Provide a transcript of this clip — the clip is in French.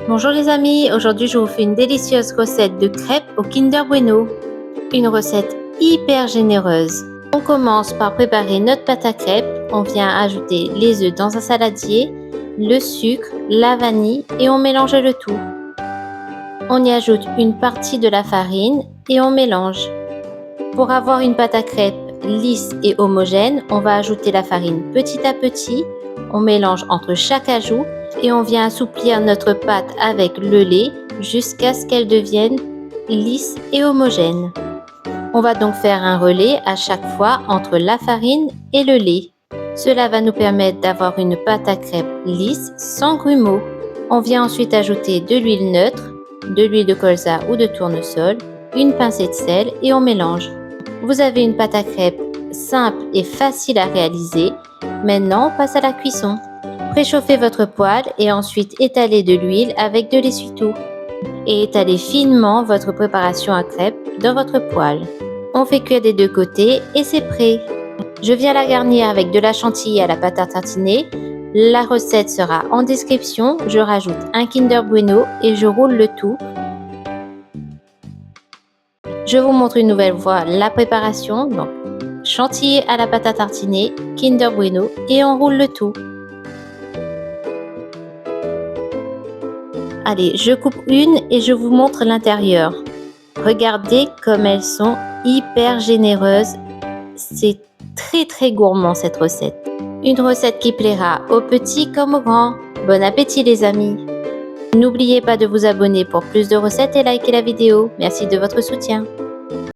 Bonjour les amis, aujourd'hui je vous fais une délicieuse recette de crêpes au Kinder Bueno. Une recette hyper généreuse. On commence par préparer notre pâte à crêpes. On vient ajouter les œufs dans un saladier, le sucre, la vanille et on mélange le tout. On y ajoute une partie de la farine et on mélange. Pour avoir une pâte à crêpes lisse et homogène, on va ajouter la farine petit à petit. On mélange entre chaque ajout et on vient assouplir notre pâte avec le lait jusqu'à ce qu'elle devienne lisse et homogène. On va donc faire un relais à chaque fois entre la farine et le lait. Cela va nous permettre d'avoir une pâte à crêpes lisse sans grumeaux. On vient ensuite ajouter de l'huile neutre, de l'huile de colza ou de tournesol, une pincée de sel et on mélange. Vous avez une pâte à crêpes simple et facile à réaliser. Maintenant, on passe à la cuisson. Préchauffez votre poêle et ensuite étalez de l'huile avec de l'essuie-tout. Et étalez finement votre préparation à crêpes dans votre poêle. On fait cuire des deux côtés et c'est prêt. Je viens la garnir avec de la chantilly à la pâte à tartiner. La recette sera en description. Je rajoute un Kinder Bueno et je roule le tout. Je vous montre une nouvelle fois la préparation. Donc, chantilly à la pâte à tartiner, Kinder Bueno et on roule le tout. Allez, je coupe une et je vous montre l'intérieur. Regardez comme elles sont hyper généreuses. C'est très gourmand cette recette. Une recette qui plaira aux petits comme aux grands. Bon appétit les amis! N'oubliez pas de vous abonner pour plus de recettes et liker la vidéo. Merci de votre soutien.